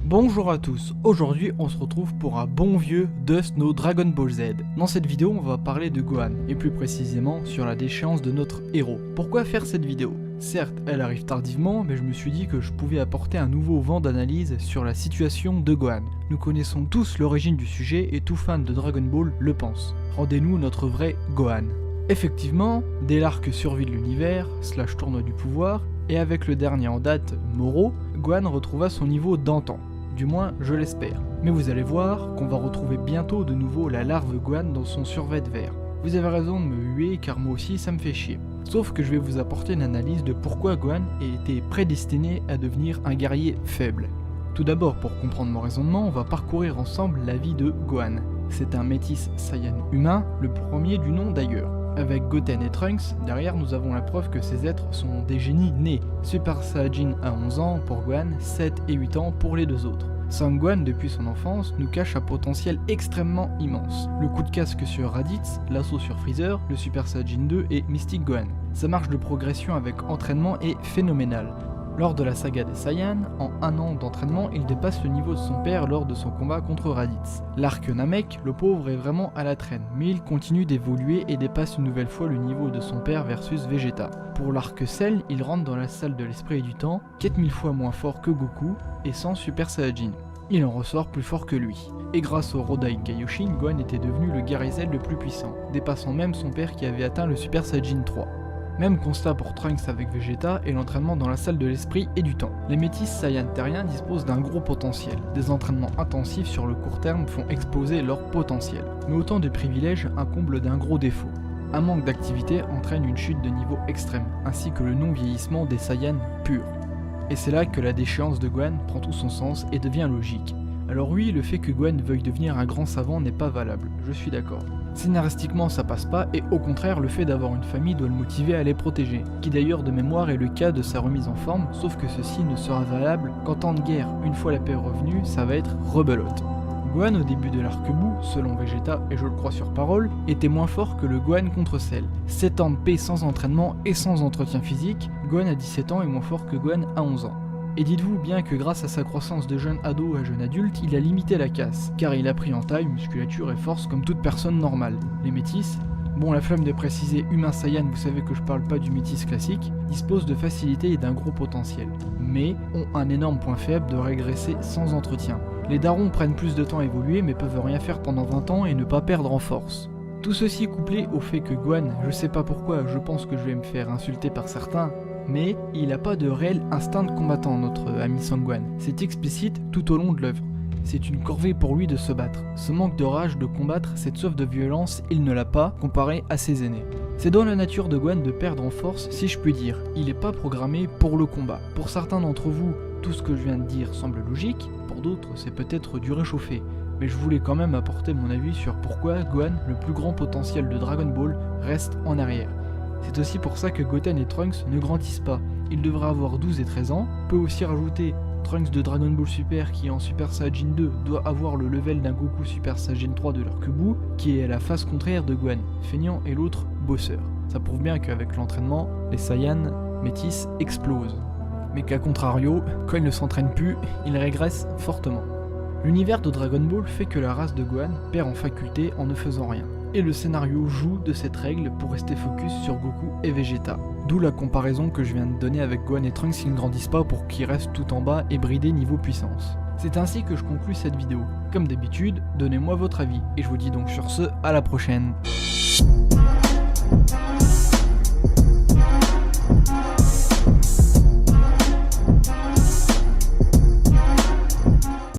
Bonjour à tous, aujourd'hui on se retrouve pour un bon vieux Dust No Dragon Ball Z. Dans cette vidéo on va parler de Gohan, et plus précisément sur la déchéance de notre héros. Pourquoi faire cette vidéo? Certes, elle arrive tardivement, mais je me suis dit que je pouvais apporter un nouveau vent d'analyse sur la situation de Gohan. Nous connaissons tous l'origine du sujet et tout fan de Dragon Ball le pense. Rendez-nous notre vrai Gohan. Effectivement, dès l'arc survie de l'univers, / tournoi du pouvoir, et avec le dernier en date, Moro, Gohan retrouva son niveau d'antan. Du moins, je l'espère. Mais vous allez voir qu'on va retrouver bientôt de nouveau la larve Gohan dans son survêt vert. Vous avez raison de me huer car moi aussi ça me fait chier. Sauf que je vais vous apporter une analyse de pourquoi Gohan était prédestiné à devenir un guerrier faible. Tout d'abord, pour comprendre mon raisonnement, on va parcourir ensemble la vie de Gohan. C'est un métis Saiyan humain, le premier du nom d'ailleurs. Avec Goten et Trunks, derrière nous avons la preuve que ces êtres sont des génies nés. Super Saiyajin à 11 ans pour Gohan, 7 et 8 ans pour les deux autres. Sangohan, depuis son enfance, nous cache un potentiel extrêmement immense. Le coup de casque sur Raditz, l'assaut sur Freezer, le Super Saiyajin 2 et Mystic Gohan. Sa marge de progression avec entraînement est phénoménale. Lors de la saga des Saiyans, en un an d'entraînement, il dépasse le niveau de son père lors de son combat contre Raditz. L'arc Namek, le pauvre est vraiment à la traîne, mais il continue d'évoluer et dépasse une nouvelle fois le niveau de son père versus Vegeta. Pour l'arc Cell, il rentre dans la salle de l'esprit et du temps, 4000 fois moins fort que Goku et sans Super Saiyajin. Il en ressort plus fort que lui. Et grâce au Rodai Kaioshin, Gohan était devenu le guerrier Z le plus puissant, dépassant même son père qui avait atteint le Super Saiyajin 3. Même constat pour Trunks avec Vegeta et l'entraînement dans la salle de l'esprit et du temps. Les métis Saiyan terriens disposent d'un gros potentiel. Des entraînements intensifs sur le court terme font exploser leur potentiel. Mais autant de privilèges incomblent d'un gros défaut. Un manque d'activité entraîne une chute de niveau extrême, ainsi que le non-vieillissement des Saiyans purs. Et c'est là que la déchéance de Gohan prend tout son sens et devient logique. Alors oui, le fait que Gohan veuille devenir un grand savant n'est pas valable, je suis d'accord. Scénaristiquement ça passe pas et au contraire le fait d'avoir une famille doit le motiver à les protéger, qui d'ailleurs de mémoire est le cas de sa remise en forme, sauf que ceci ne sera valable qu'en temps de guerre. Une fois la paix revenue, ça va être rebelote. Gohan au début de l'arc bout, selon Vegeta et je le crois sur parole, était moins fort que le Gohan contre Cell. 7 ans de paix sans entraînement et sans entretien physique, Gohan à 17 ans est moins fort que Gohan à 11 ans. Et dites-vous bien que grâce à sa croissance de jeune ado à jeune adulte, il a limité la casse, car il a pris en taille, musculature et force comme toute personne normale. Les métis, bon la flemme de préciser humain Saiyan, vous savez que je parle pas du métis classique, disposent de facilité et d'un gros potentiel, mais ont un énorme point faible de régresser sans entretien. Les darons prennent plus de temps à évoluer mais peuvent rien faire pendant 20 ans et ne pas perdre en force. Tout ceci couplé au fait que Gohan, je sais pas pourquoi, je pense que je vais me faire insulter par certains, mais il n'a pas de réel instinct de combattant, notre ami Sangohan. C'est explicite tout au long de l'œuvre. C'est une corvée pour lui de se battre. Ce manque de rage de combattre, cette soif de violence, il ne l'a pas comparé à ses aînés. C'est dans la nature de Gohan de perdre en force, si je puis dire. Il n'est pas programmé pour le combat. Pour certains d'entre vous, tout ce que je viens de dire semble logique, pour d'autres c'est peut-être du réchauffé. Mais je voulais quand même apporter mon avis sur pourquoi Gohan, le plus grand potentiel de Dragon Ball, reste en arrière. C'est aussi pour ça que Goten et Trunks ne grandissent pas. Ils devraient avoir 12 et 13 ans. On peut aussi rajouter Trunks de Dragon Ball Super qui en Super Saiyajin 2 doit avoir le level d'un Goku Super Saiyajin 3 de leur Kubu, qui est à la face contraire de Gohan, feignant et l'autre bosseur. Ça prouve bien qu'avec l'entraînement, les Saiyans métis explosent. Mais qu'à contrario, quand ils ne s'entraînent plus, ils régressent fortement. L'univers de Dragon Ball fait que la race de Gohan perd en faculté en ne faisant rien. Et le scénario joue de cette règle pour rester focus sur Goku et Vegeta. D'où la comparaison que je viens de donner avec Gohan et Trunks s'ils ne grandissent pas pour qu'ils restent tout en bas et bridés niveau puissance. C'est ainsi que je conclus cette vidéo. Comme d'habitude, donnez-moi votre avis, et je vous dis donc sur ce, à la prochaine.